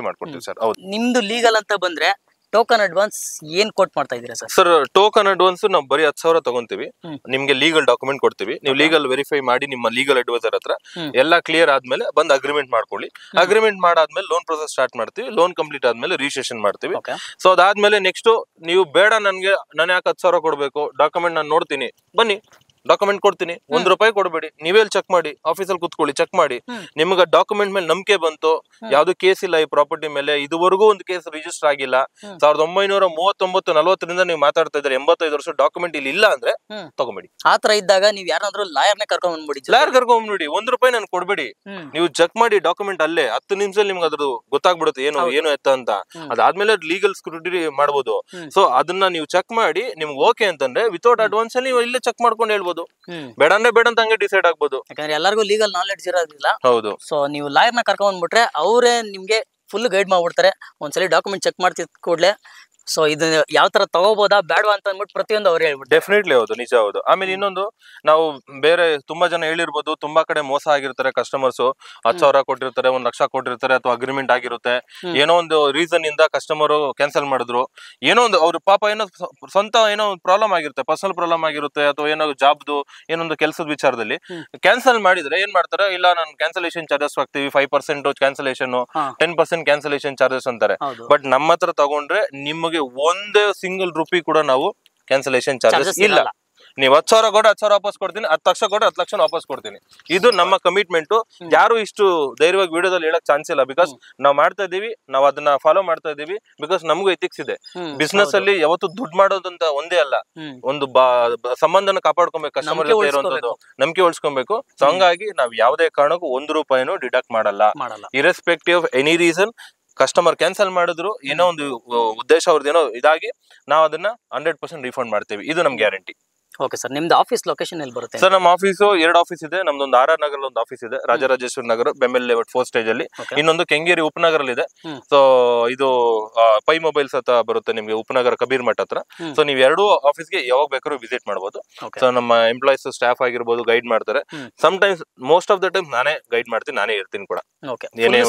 ಮಾಡ್ಕೊಡ್ತೀವಿ ಸರ್. ಹೌದು. ನಿಮ್ದು ಲೀಗಲ್ ಅಂತ ಬಂದ್ರೆ ಟೋಕನ್ ಅಡ್ವಾನ್ಸ್ ಏನ್ ಕೊಟ್ ಮಾಡ್ತಾ ಇದೀರಾ ಸರ್? ಸರ್ ಟೋಕನ್ ಅಡ್ವಾನ್ಸ್ ನಾವು ಬರೀ 10,000 ತಗೊಂತೀವಿ. ನಿಮ್ಗೆ ಲೀಗಲ್ ಡಾಕ್ಯುಮೆಂಟ್ ಕೊಡ್ತೀವಿ. ನೀವು ಲೀಗಲ್ ವೆರಿಫೈ ಮಾಡಿ ನಿಮ್ಮ ಲೀಗಲ್ ಅಡ್ವೈಸರ್ ಹತ್ರ ಎಲ್ಲ ಕ್ಲಿಯರ್ ಆದ್ಮೇಲೆ ಬಂದ್ ಅಗ್ರಿಮೆಂಟ್ ಮಾಡ್ಕೊಳ್ಳಿ. ಅಗ್ರಿಮೆಂಟ್ ಮಾಡಾದ್ಮೇಲೆ ಲೋನ್ ಪ್ರೊಸೆಸ್ ಸ್ಟಾರ್ಟ್ ಮಾಡ್ತೀವಿ. ಲೋನ್ ಕಂಪ್ಲೀಟ್ ಆದ್ಮೇಲೆ ರಿಜಿಸ್ಟ್ರೇಷನ್ ಮಾಡ್ತೀವಿ. ಸೊ ಅದಾದ್ಮೇಲೆ ನೆಕ್ಸ್ಟ್ ನೀವು ಬೇಡ ನನ್ಗೆ ನಾನು ಯಾಕೆ 10,000 ಕೊಡ್ಬೇಕು, ಡಾಕ್ಯುಮೆಂಟ್ ನಾನು ನೋಡ್ತೀನಿ, ಬನ್ನಿ ಡಾಕ್ಯುಮೆಂಟ್ ಕೊಡ್ತೀನಿ, ₹1 ಕೊಡಬೇಡಿ, ನೀವೇ ಚೆಕ್ ಮಾಡಿ, ಆಫೀಸಲ್ಲಿ ಕುತ್ಕೊಳ್ಳಿ, ಚೆಕ್ ಮಾಡಿ. ನಿಮ್ಗೆ ಡಾಕ್ಯುಮೆಂಟ್ ಮೇಲೆ ನಂಬಿಕೆ ಬಂತು, ಯಾವ್ದು ಕೇಸ್ ಇಲ್ಲ ಈ ಪ್ರಾಪರ್ಟಿ ಮೇಲೆ, ಇದುವರೆಗೂ ಒಂದು ಕೇಸ್ ರಿಜಿಸ್ಟರ್ ಆಗಿಲ್ಲ, 1939-40ರಿಂದ ನೀವು ಮಾತಾಡ್ತಾ ಇದ್ರೆ 85 ವರ್ಷ ಡಾಕ್ಯುಮೆಂಟ್ ಇಲ್ಲಿ ಇಲ್ಲ ಅಂದ್ರೆ ತಗೊಂಬಿಡಿ. ಆತರ ಇದ್ದಾಗ ನೀವು ಯಾರಾದ್ರೂ ಲಾಯರ್ನೇ ಕರ್ಕೊಂಡ್ಬಿಡಿ. ಲಾಯರ್ ಕರ್ಕೊಂಡ್ಬಿಡಿ, ₹1 ನನ್ ಕೊಡ್ಬೇಡಿ. ನೀವು ಚೆಕ್ ಮಾಡಿ ಡಾಕ್ಯುಮೆಂಟ್ ಅಲ್ಲೇ 10 ನಿಮಿಷದಲ್ಲಿ ನಿಮ್ಗೆ ಅದ್ರದ್ದು ಗೊತ್ತಾಗ್ಬಿಡುತ್ತೆ ಏನು ಎತ್ತ ಅಂತ. ಅದಾದ್ಮೇಲೆ ಲೀಗಲ್ ಸ್ಕ್ರೂಟಿನಿ ಮಾಡ್ಬೋದು. ಸೊ ಅದನ್ನ ನೀವು ಚೆಕ್ ಮಾಡಿ ನಿಮ್ಗೆ ಓಕೆ ಅಂತಂದ್ರೆ ವಿತೌಟ್ ಅಡ್ವಾನ್ಸ್ ಅಲ್ಲಿ ನೀವು ಇಲ್ಲೇ ಚೆಕ್ ಮಾಡ್ಕೊಂಡು ಹೇಳ್ಬೋದು. ತಗೋಬಹುದು, ಬೇಡ ಅಂದ್ರೆ ಬೇಡ ಅಂತ ಹಂಗೆ ಡಿಸೈಡ್ ಆಗ್ಬೋದು. ಯಾಕಂದ್ರೆ ಎಲ್ಲರಿಗೂ ಲೀಗಲ್ ನಾಲೆಡ್ಜ್ ಇರೋದಿಲ್ಲ. ಹೌದು. ಸೊ ನೀವು ಲಾಯರ್ನ ಕರ್ಕೊಂಡ್ ಬಂದ್ಬಿಟ್ರೆ ಅವರೇ ನಿಮ್ಗೆ ಫುಲ್ ಗೈಡ್ ಮಾಡ್ಬಿಡ್ತಾರೆ. ಒಂದ್ಸಲಿ ಡಾಕ್ಯುಮೆಂಟ್ ಚೆಕ್ ಮಾಡ್ತಿದ್ ಕೂಡಲೇ ಸೊ ಇದು ಯಾವ ತರ ತಗೋಬೋದಾ ಬೇಡವಾ ಅಂತ ಅಂದ್ಬಿಟ್ಟು ಪ್ರತಿಯೊಂದು ಅವ್ರು ಹೇಳ್ಬಿಟ್ಟು. ಡೆಫಿನೆಟ್ಲಿ ಹೌದು, ನಿಜ ಹೌದು. ಆಮೇಲೆ ಇನ್ನೊಂದು, ನಾವು ಬೇರೆ ತುಂಬಾ ಜನ ಹೇಳಿರ್ಬೋದು, ತುಂಬಾ ಕಡೆ ಮೋಸ ಆಗಿರ್ತಾರೆ ಕಸ್ಟಮರ್ಸ್. 10,000 ಕೊಟ್ಟಿರ್ತಾರೆ, 1 ಲಕ್ಷ ಕೊಟ್ಟಿರ್ತಾರೆ, ಅಥವಾ ಅಗ್ರಿಮೆಂಟ್ ಆಗಿರುತ್ತೆ. ಏನೋ ಒಂದು ರೀಸನ್ ಇಂದ ಕಸ್ಟಮರ್ ಕ್ಯಾನ್ಸಲ್ ಮಾಡಿದ್ರು, ಏನೋ ಒಂದು ಅವ್ರ ಪಾಪ ಏನೋ ಸ್ವಂತ ಏನೋ ಪ್ರಾಬ್ಲಮ್ ಆಗಿರುತ್ತೆ, ಪರ್ಸನಲ್ ಪ್ರಾಬ್ಲಮ್ ಆಗಿರುತ್ತೆ, ಅಥವಾ ಏನೋ ಜಾಬ್ದು ಏನೊಂದು ಕೆಲಸದ ವಿಚಾರದಲ್ಲಿ ಕ್ಯಾನ್ಸಲ್ ಮಾಡಿದ್ರೆ ಏನ್ ಮಾಡ್ತಾರೆ, ಇಲ್ಲ ನಾನು ಕ್ಯಾನ್ಸಲೇಷನ್ ಚಾರ್ಜಸ್ ಹಾಕ್ತಿವಿ, 5% ಕ್ಯಾನ್ಸಲೇಷನ್, 10% ಕ್ಯಾನ್ಸಲೇಷನ್ ಚಾರ್ಜಸ್ ಅಂತಾರೆ. ಬಟ್ ನಮ್ಮ ಹತ್ರ ತಗೊಂಡ್ರೆ ನಿಮಗೆ ಒಂದೇ ಸಿಂಗಲ್ ರುಪಿ ಕೂಡ ನಾವು ಕ್ಯಾನ್ಸಲೇಷನ್ ಚಾರ್ಜಸ್ ಇಲ್ಲ. ನೀವು 10,000 ಕೊಟ್ಟು 10,000 ವಾಪಸ್ ಕೊಡ್ತೀನಿ, 10 ಲಕ್ಷ ಕೊಟ್ಟು 10 ಲಕ್ಷ ವಾಪಸ್ ಕೊಡ್ತೀನಿ. ಇದು ನಮ್ಮ ಕಮಿಟ್ಮೆಂಟ್. ಯಾರು ಇಷ್ಟು ಧೈರ್ಯವಾಗಿ ವಿಡಿಯೋದಲ್ಲಿ ಹೇಳಕ್ ಚಾನ್ಸ್ ಇಲ್ಲ. ಬಿಕಾಸ್ ನಾವು ಮಾಡ್ತಾ ಇದೀವಿ, ನಾವು ಅದನ್ನ ಫಾಲೋ ಮಾಡ್ತಾ ಇದೀವಿ. ಬಿಕಾಸ್ ನಮಗೂ ಎಥಿಕ್ಸ್ ಇದೆ. ಬಿಸ್ನೆಸ್ ಅಲ್ಲಿ ಯಾವತ್ತು ದುಡ್ಡು ಮಾಡೋದಂತ ಒಂದೇ ಅಲ್ಲ, ಒಂದು ಸಂಬಂಧನ ಕಾಪಾಡ್ಕೊಬೇಕು, ಕಸ್ಟಮರ್ ಜೊತೆ ಇರುವಂತದ್ದು ನಂಬಿಕೆ ಉಳಿಸ್ಕೊಬೇಕು. ಸೊ ಹಂಗಾಗಿ ನಾವ್ ಯಾವುದೇ ಕಾರಣಕ್ಕೂ 1 ರೂಪಾಯಿನೂ ಡಿಡಕ್ಟ್ ಮಾಡಲ್ಲ, irrespective of any reason. Customer cancel ಮಾಡಿದ್ರು, ಏನೋ ಒಂದು ಉದ್ದೇಶ ಅವ್ರದ್ದು ಏನೋ ಇದಾಗಿ, ನಾವು ಅದನ್ನ 100% ರೀಫಂಡ್ ಮಾಡ್ತೀವಿ. ಇದು ನಮ್ ಗ್ಯಾರಂಟಿ. ಓಕೆ ಸರ್, ನಿಮ್ದು ಆಫೀಸ್ ಲೊಕೇಶನ್ ಎಲ್ಲಿ ಬರುತ್ತೆ ಸರ್? ನಮ್ಮ ಆಫೀಸು 2 ಆಫೀಸ್ ಇದೆ. ನಮ್ದೊಂದು RR ನಗರ ಒಂದು ಆಫೀಸ್ ಇದೆ, ರಾಜರಾಜೇಶ್ವರ ನಗರ, ಬೆಂಬಲ್ ಲೇಔಟ್ 4th ಸ್ಟೇಜ್ ಅಲ್ಲಿ. ಇನ್ನೊಂದು ಕೆಂಗೇರಿ ಉಪನಗರಲ್ಲಿ ಇದೆ. ಸೊ ಇದು ಪೈ ಮೊಬೈಲ್ಸ್ ಅಂತ ಬರುತ್ತೆ ನಿಮ್ಗೆ, ಉಪನಗರ ಕಬೀರ್ ಮಠ ಹತ್ರ. ಸೊ ನೀವು 2 ಆಫೀಸ್ಗೆ ಯಾವಾಗ ಬೇಕಾದ್ರೂ ವಿಸಿಟ್ ಮಾಡಬಹುದು. ಸೊ ನಮ್ಮ ಎಂಪ್ಲಾಯೀಸ್ ಸ್ಟಾಫ್ ಆಗಿರ್ಬೋದು ಗೈಡ್ ಮಾಡ್ತಾರೆ. Sometimes, most of the time ನಾನೇ ಗೈಡ್ ಮಾಡ್ತೀನಿ, ನಾನೇ ಇರ್ತೀನಿ ಕೂಡ.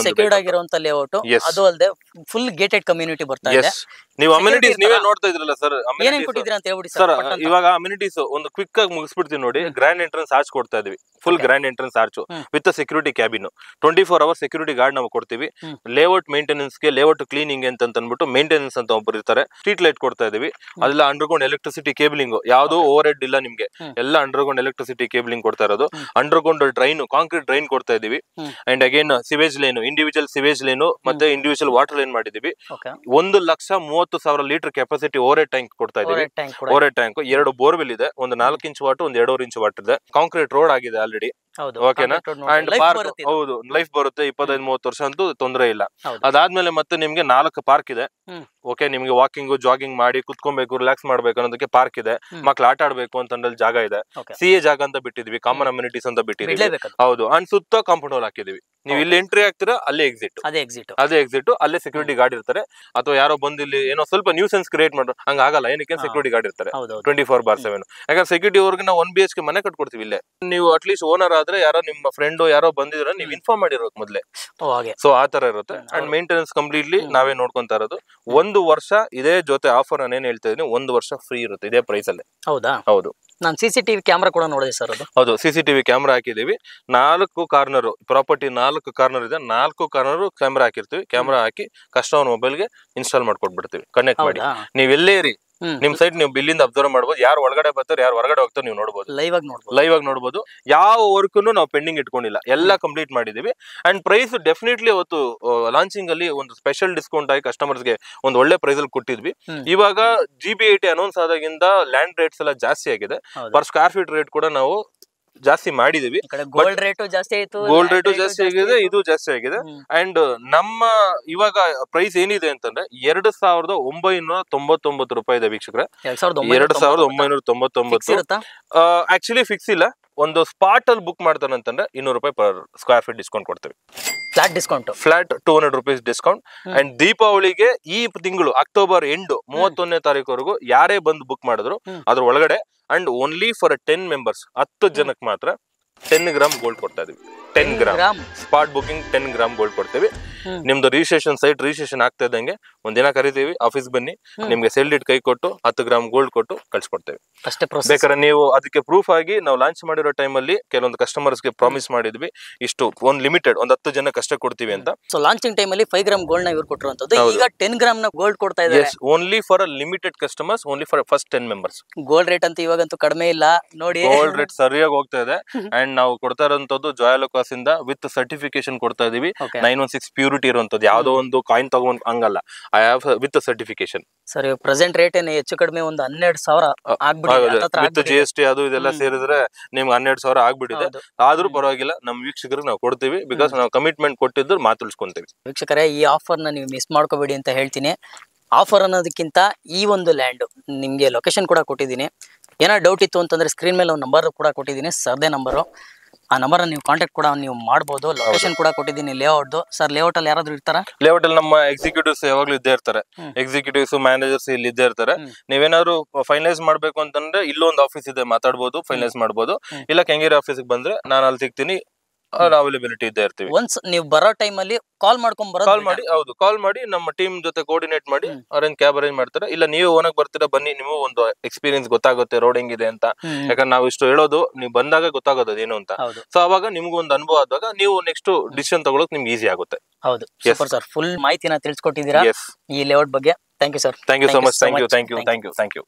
ಸೆಕ್ಯೂರ್ಡ್ ಆಗಿರುವಂತ ಲೇಔಟ್, ಅದು ಅಲ್ಲದೆ ಫುಲ್ ಗೇಟೆಡ್ ಕಮ್ಯುನಿಟಿ ಬರ್ತಾ ಇದೆ. ನೀವು ಅಮ್ಯುನಿಟೀಸ್ ನೀವೇ ನೋಡ್ತಾ ಇದ್ರಲ್ಲ ಸರ್, ಏನೇನ್ ಕೊಟ್ಟಿದ್ದೀರಾ ಅಂತ ಹೇಳ್ಬಿಡಿ ಸರ್. ಇವಾಗ ಅಮ್ಯುನಿಟೀಸ್ ಒಂದು ಕ್ವಿಕ್ ಆಗಿ ಮುಗಿಸ್ಬಿಡ್ತೀವಿ ನೋಡಿ. ಗ್ರ್ಯಾಂಡ್ ಎಂಟ್ರೆನ್ಸ್ ಆರ್ಚ್ ಕೊಡ್ತಾ ಇದೀವಿ, full grand entrance arch with security cabin, 24 hour security guard ನಾವು ಕೊಡ್ತೀವಿ. ಲೇಔಟ್ ಮೇಂಟೆನೆನ್ಸ್ ಗೆ, ಲೇಔಟ್ ಕ್ಲೀನಿಂಗ್ ಅಂತ ಅಂದ್ಬಿಟ್ಟು ಮೇಂಟೆನೆನ್ಸ್ ಅಂತ ಒಬ್ಬರು ಇರ್ತಾರೆ. ಸ್ಟ್ರೀಟ್ ಲೈಟ್ ಕೊಡ್ತಾ ಇದೀವಿ. ಅದೆಲ್ಲ ಅಂಡರ್ಗ್ರೌಂಡ್ ಎಲೆಕ್ಟ್ರಿಸಿಟಿ ಕೇಬಲಿಂಗ್, ಯಾವ್ದು ಓವರ್ ಹೆಡ್ ಇಲ್ಲ ನಿಮ್ಗೆ, ಎಲ್ಲ ಅಂಡರ್ಗ್ರೌಂಡ್ ಎಲೆಕ್ಟ್ರಿಸಿಟಿ ಕೇಬಲಿಂಗ್ ಕೊಡ್ತಾ ಇರೋದು. ಅಂಡರ್ಗ್ರೌಂಡ್ ಡ್ರೈನ್, ಕಾಂಕ್ರೀಟ್ ಡ್ರೈನ್ ಕೊಡ್ತಾ ಇದೀವಿ. And again sewage line, individual sewage line ಮತ್ತೆ ಇಂಡಿವಿಜುವಲ್ ವಾಟರ್ ಲೈನ್ ಮಾಡಿದೀವಿ. 1,30,000 litre capacity over head tank ಕೊಡ್ತಾ ಇದೀವಿ. ಓವರ್ ಹೆಡ್ ಟ್ಯಾಂಕ್, 2 ಬೋರ್ವೆಲ್ ಇದೆ, ಒಂದು 4 ಇಂಚ್ ವಾಟರ್, ಒಂದು 2.5 ಇಂಚ್ ವಾಟರ್ ಇದೆ. ಕಾಂಕ್ರೀಟ್ ರೋಡ್ ಆಗಿದೆ ಆಲ್ರೆಡಿ. ಓಕೆನಾ? ಅಂಡ್ ಪಾರ್ಕ್, ಹೌದು, ಲೈಫ್ ಬರುತ್ತೆ. 25-30 ವರ್ಷ ಅಂತೂ ತೊಂದರೆ ಇಲ್ಲ. ಅದಾದ್ಮೇಲೆ ಮತ್ತೆ ನಿಮ್ಗೆ 4 ಪಾರ್ಕ್ ಇದೆ. ಓಕೆ, ನಿಮ್ಗೆ ವಾಕಿಂಗ್ ಜಾಗಿಂಗ್ ಮಾಡಿ ಕುತ್ಕೊಬೇಕು, ರಿಲ್ಯಾಕ್ಸ್ ಮಾಡ್ಬೇಕು ಅನ್ನೋದಕ್ಕೆ ಪಾರ್ಕ್ ಇದೆ. ಮಕ್ಳು ಆಟ ಆಡ್ಬೇಕು ಅಂತಂದ್ರೆ ಜಾಗ ಇದೆ. CA ಜಾಗ ಅಂತ ಬಿಟ್ಟಿದ್ವಿ, ಕಾಮನ್ ಅಮ್ಯುನಿಟೀಸ್ ಅಂತ ಬಿಟ್ಟಿದ್ವಿ. ಹೌದು. ಅಂಡ್ ಸುತ್ತ ಕಾಂಪೌಂಡ್ ವಾಲ್ ಹಾಕಿದೀವಿ. ನೀವು ಇಲ್ಲಿ ಎಂಟ್ರಿ ಆಗ್ತೀರಾ, ಅಲ್ಲೇ ಎಕ್ಸಿಟ್, ಅಲ್ಲೇ ಸೆಕ್ಯೂರಿಟಿ ಗಾರ್ಡ್ ಇರ್ತಾರೆ. ಅಥವಾ ಯಾರೋ ಬಂದು ಇಲ್ಲಿ ಏನೋ ಸ್ವಲ್ಪ ನ್ಯೂಸೆನ್ಸ್ ಕ್ರಿಯೇಟ್ ಮಾಡ್ರು, ಹಂಗ ಆಗಲ್ಲ. ಏನಕ್ಕೆ? ಸೆಕ್ಯೂರಿಟಿ ಗಾರ್ಡ್ ಇರ್ತಾರೆ 24/7. ಯಾಕಂದ್ರೆ ಸೆಕ್ಯೂರಿಟಿ ಅವ್ರಿಗೆ ನಾವು 1 BHK ಮನೆ ಕಟ್ಕೊಡ್ತೀವಿ ಇಲ್ಲೇ. ನೀವು ಅಟ್ಲೀಸ್ಟ್ ಓನರ್ ಆದ್ರೆ, ಯಾರೋ ನಿಮ್ಮ ಫ್ರೆಂಡ್ ಯಾರೋ ಬಂದಿದ್ರೆ ನೀವು ಇನ್ಫಾರ್ಮ್ ಮಾಡಿರೋದು ಮೊದ್ಲೇ. ಸೊ ಆ ತರ ಇರುತ್ತೆ. ಅಂಡ್ ಮೇಂಟೆನೆನ್ಸ್ ಕಂಪ್ಲೀಟ್ಲಿ ನಾವೇ ನೋಡ್ಕೊಂತಾ ಇರೋದು. 1 ವರ್ಷ ಇದೇ ಜೊತೆ ಆಫರ್ ನಾನು ಏನ್ ಹೇಳ್ತಾ ಇದೀನಿ, 1 ವರ್ಷ ಫ್ರೀ ಇರುತ್ತೆ ಇದೇ ಪ್ರೈಸ್ ಅಲ್ಲಿ. ಹೌದು. ನಾನು CCTV ಕ್ಯಾಮ್ರಾ ಕೂಡ ನೋಡಿದೆ ಸರ್. ಅದು ಹೌದು, CCTV ಕ್ಯಾಮ್ರಾ ಹಾಕಿದೀವಿ. 4 ಕಾರ್ನರ್ ಪ್ರಾಪರ್ಟಿ, 4 ಕಾರ್ನರ್ ಇದೆ. 4 ಕಾರ್ನರ್ ಕ್ಯಾಮ್ರಾ ಹಾಕಿರ್ತೀವಿ. ಕ್ಯಾಮ್ರಾ ಹಾಕಿ ಕಸ್ಟಮರ್ ಮೊಬೈಲ್ಗೆ ಇನ್ಸ್ಟಾಲ್ ಮಾಡ್ಕೊಟ್ಬಿಡ್ತೀವಿ, ಕನೆಕ್ಟ್ ಮಾಡಿ. ನೀವ್ ಎಲ್ಲೇ ಇರಿ, ನಿಮ್ ಸೈಡ್ ನೀವು ಬಿಲ್ಲಿಂದ ಅಬ್ಸರ್ವ್ ಮಾಡಬಹುದು. ಯಾರು ಒಳಗಡೆ ಬರ್ತಾರೆ, ಯಾರು ಹೊರಗಡೆ ಹೋಗ್ತಾರೆ ನೀವು ನೋಡಬಹುದು, ಲೈವ್ ಆಗಿ ನೋಡಬಹುದು. ಯಾವ ವರ್ಕ್ ನಾವು ಪೆಂಡಿಂಗ್ ಇಟ್ಕೊಂಡಿಲ್ಲ, ಎಲ್ಲ ಕಂಪ್ಲೀಟ್ ಮಾಡಿದೀವಿ. ಅಂಡ್ ಪ್ರೈಸ್ ಡೆಫಿನೆಟ್ಲಿ ಅವತ್ತು ಲಾಂಚಿಂಗ್ ಅಲ್ಲಿ ಒಂದು ಸ್ಪೆಷಲ್ ಡಿಸ್ಕೌಂಟ್ ಆಗಿ ಕಸ್ಟಮರ್ಸ್ ಗೆ ಒಂದು ಒಳ್ಳೆ ಪ್ರೈಸ್ ಅಲ್ಲಿ ಕೊಟ್ಟಿದ್ವಿ. ಇವಾಗ GBIT ಅನೌನ್ಸ್ ಆದಾಗಿಂದ ಲ್ಯಾಂಡ್ ರೇಟ್ಸ್ ಎಲ್ಲ ಜಾಸ್ತಿ ಆಗಿದೆ. ಪರ್ ಸ್ಕ್ವೇರ್ ಫೀಟ್ ರೇಟ್ ಕೂಡ ನಾವು ಜಾಸ್ತಿ ಮಾಡಿದೀವಿ. ಗೋಲ್ಡ್ ರೇಟು ಜಾಸ್ತಿ ಆಯ್ತು, ಗೋಲ್ಡ್ ರೇಟು ಜಾಸ್ತಿ ಆಗಿದೆ, ಇದು ಜಾಸ್ತಿ ಆಗಿದೆ. ಅಂಡ್ ನಮ್ಮ ಇವಾಗ ಪ್ರೈಸ್ ಏನಿದೆ ಅಂತಂದ್ರೆ 2,999 ರೂಪಾಯಿ ಇದೆ ವೀಕ್ಷಕರೇ. 2,999. ಆಕ್ಚುಲಿ ಫಿಕ್ಸ್ ಇಲ್ಲ. ಒಂದು ಸ್ಪಾಟ್ ಅಲ್ಲಿ ಬುಕ್ ಮಾಡ್ತಾನಂತಂದ್ರೆ 200 ರೂಪಾಯಿ ಪರ್ ಸ್ಕ್ವೇರ್ ಫೀಟ್ ಡಿಸ್ಕೌಂಟ್ ಕೊಡ್ತೀವಿ. Flat 200 rupees discount. ಅಂಡ್ ದೀಪಾವಳಿಗೆ ಈ ತಿಂಗಳು ಅಕ್ಟೋಬರ್ ಎಂಡ್ 31ನೇ ತಾರೀಕುವರೆಗೂ ಯಾರೇ ಬಂದು ಬುಕ್ ಮಾಡಿದ್ರು ಅದ್ರ ಒಳಗಡೆ, ಅಂಡ್ ಓನ್ಲಿ ಫಾರ್ 10 ಮೆಂಬರ್ಸ್, 10 ಜನಕ್ಕೆ ಮಾತ್ರ 10 ಗ್ರಾಮ್ ಗೋಲ್ಡ್ ಕೊಡ್ತಾ ಇದೀವಿ. 10 gram spot booking, 10 gram gold ಕೊಡ್ತೀವಿ. ನಿಮ್ದು ರಿಜಿಸ್ಟ್ರೇಷನ್ ಸೈಟ್ ರಿಜಿಸ್ಟ್ರೇಷನ್ ಆಗ್ತಾ ಇದ್ದಂಗೆ ಒಂದಿನ ಕರಿತೀವಿ, ಆಫೀಸ್ ಬನ್ನಿ, ನಿಮ್ಗೆ ಸೆಲ್ ಇಟ್ ಕೈ ಕೊಟ್ಟು 10 ಗ್ರಾಮ್ ಗೋಲ್ಡ್ ಕೊಟ್ಟು ಕಳ್ಸಿಕೊಡ್ತೇವೆ. ಬೇಕಾದ್ರೆ ನೀವು ಅದಕ್ಕೆ ಪ್ರೂಫ್ ಆಗಿ ನಾವು ಲಾಂಚ್ ಮಾಡಿರೋ ಟೈಮ್ ಅಲ್ಲಿ ಕೆಲವೊಂದು ಕಸ್ಟಮರ್ಸ್ ಗೆ ಪ್ರಾಮಿಸ್ ಮಾಡಿದ್ವಿ, ಇಷ್ಟು ಒಂದು ಲಿಮಿಟೆಡ್ ಒಂದು 10 ಜನಕ್ಕೆ ಅಷ್ಟೇ ಕೊಡ್ತೀವಿ ಅಂತ. ಸೊ ಲಾಂಚಿಂಗ್ ಟೈಮ್ ಅಲ್ಲಿ 5 ಗ್ರಾಮ್ ಗೋಲ್ಡ್ ನ ಇವರು ಕೊಟ್ಟಿರುವಂತದ್ದು, ಈಗ 10 ಗ್ರಾಮ್ ನ ಗೋಲ್ಡ್ ಕೊಡ್ತಾ ಇದ್ದಾರೆ. Only for limited customers, only for first 10 members. Gold rate ಅಂತ ಇವಾಗಂತೂ ಕಡಿಮೆ ಇಲ್ಲ ನೋಡಿ, ಗೋಲ್ಡ್ ರೇಟ್ ಸರಿಯಾಗಿ ಹೋಗ್ತಾ ಇದೆ. ಅಂಡ್ ನಾವು ಕೊಡ್ತಾ ಇರೋಂಥದ್ದು ಜೋಯಾಲುಕಾಸ್ ಇಂದ ವಿತ್ ಸರ್ಟಿಫಿಕೇಶನ್ ಕೊಡ್ತಾ ಇದೀವಿ. 916 ಪ್ಯೂರಿಟಿ ಇರುವಂತದ್ದು, ಯಾವ್ದೋ ಒಂದು ಕಾಯಿನ್ ತಗೊಂಡ್ ಹಂಗಲ್ಲ, ಐ ಹ್ಯಾವ್ ವಿತ್ ಸರ್ಟಿಫಿಕೇಶನ್. ಸರಿ, ಪ್ರೆಸೆಂಟ್ ರೇಟ್ ಏನು ಹೆಚ್ಚು ಕಡಿಮೆ ಒಂದು 12,000 ಆಗ್ಬಿಟ್ಟಿದೆ. ವಿತ್ GST ಅದು ಇದೆಲ್ಲ ಸೇರಿದ್ರೆ ನಿಮ್ಗೆ 12,000 ಆಗ್ಬಿಟ್ಟಿದೆ. ಆದ್ರೂ ಪರವಾಗಿಲ್ಲ, ನಮ್ ವೀಕ್ಷಕರಿಗೆ ನಾವು ಕೊಡ್ತೀವಿ. ಬಿಕಾಸ್ ನಾವು ಕಮಿಟ್ಮೆಂಟ್ ಕೊಟ್ಟಿದ್ದು ಮಾತಾಡ್ಸ್ಕೊಂತೀವಿ. ವೀಕ್ಷಕರೇ, ಈ ಆಫರ್ ನ ನೀವು ಮಿಸ್ ಮಾಡ್ಕೋಬೇಡಿ ಅಂತ ಹೇಳ್ತೀನಿ. ಆಫರ್ ಅನ್ನೋದಕ್ಕಿಂತ ಈ ಒಂದು ಲ್ಯಾಂಡ್ ನಿಮ್ಗೆ ಲೊಕೇಶನ್ ಕೂಡ ಕೊಟ್ಟಿದ್ದೀನಿ. ಏನಾದ್ರು ಡೌಟ್ ಇತ್ತು ಅಂತಂದ್ರೆ ಸ್ಕ್ರೀನ್ ಮೇಲೆ ಒಂದು ನಂಬರ್ ಕೂಡ ಕೊಟ್ಟಿದ್ದೀನಿ, ಸರ್ದೇ ನಂಬರು. ಆ ನಂಬರ್ ನೀವು ಕಾಂಟ್ಯಾಕ್ಟ್ ಕೂಡ ನೀವು ಮಾಡ್ಬೋದು. ಲೊಕೇಶನ್ ಕೂಡ ಕೊಟ್ಟಿದ್ದೀನಿ ಲೇಔಟ್. ಸರ್ ಲೇಔಟ್ ಅಲ್ಲಿ ಯಾರಾದ್ರೂ ಇರ್ತಾರಾ? ಲೇಔಟ್ ಅಲ್ಲಿ ನಮ್ಮ ಎಕ್ಸಿಕ್ಯೂಟಿವ್ಸ್ ಯಾವಾಗ್ಲೂ ಇದ್ದೇ ಇರ್ತಾರೆ. ಎಕ್ಸಿಕ್ಯೂಟಿವ್ಸ್ ಮ್ಯಾನೇಜರ್ಸ್ ಇಲ್ಲಿ ಇದ್ದೇ ಇರ್ತಾರೆ. ನೀವೇನಾದ್ರು ಫೈನಲೈಸ್ ಮಾಡ್ಬೇಕು ಅಂತಂದ್ರೆ ಇಲ್ಲೊಂದು ಆಫೀಸ್ ಇದೆ, ಮಾತಾಡ್ಬೋದು, ಫೈನಲೈಸ್ ಮಾಡ್ಬೋದು. ಇಲ್ಲ ಕೆಂಗೇರಿ ಆಫೀಸ್ಗೆ ಬಂದ್ರೆ ನಾನು ಅಲ್ಲಿ ಸಿಗ್ತೀನಿ, ಅವೈಲಬಿಲಿಟಿ ಇದ್ದೇ ಇರ್ತೀವಿ. ಒನ್ಸ್ ನೀವು ಬರೋ ಟೈಮ್ ಅಲ್ಲಿ ಕಾಲ್ ಮಾಡ್ಕೊಂಡ್ ಬರೋದು. ಕಾಲ್ ಮಾಡಿ, ಹೌದು ಕಾಲ್ ಮಾಡಿ ನಮ್ಮ ಟೀಮ್ ಜೊತೆ ಕೋಆರ್ಡಿನೇಟ್ ಮಾಡಿ ಕ್ಯಾಬ್ ಅರೇಂಜ್ ಮಾಡ್ತಾರೆ. ಇಲ್ಲ ನೀವು ಓನಾಗ್ ಬರ್ತೀರಾ ಬನ್ನಿ, ನಿಮಗೂ ಒಂದು ಎಕ್ಸ್ಪೀರಿಯನ್ಸ್ ಗೊತ್ತಾಗುತ್ತೆ ರೋಡ್ ಹೆಂಗಿದೆ ಅಂತ. ಯಾಕಂದ್ರೆ ನಾವು ಇಷ್ಟು ಹೇಳೋದು ನೀವು ಬಂದಾಗ ಗೊತ್ತಾಗೋದು ಏನು ಅಂತ. ಸೊ ಅವಾಗ ನಿಮ್ಗೂ ಒಂದು ಅನುಭವ ಆದಾಗ ನೀವು ನೆಕ್ಸ್ಟ್ ಡಿಸಿಷನ್ ತಗೊಳಕ್ ನಿಮ್ಗೆ ಈಸಿ ಆಗುತ್ತೆ. ಹೌದು, ಸೂಪರ್ ಸರ್. ಫುಲ್ ಮಾಹಿತಿನ ತಿಳಿಸ್ಕೊಟ್ಟಿದ್ದೀರಾ ಈ ಲೇಔಟ್ ಬಗ್ಗೆ. Thank you sir. Thank you so much. Thank you.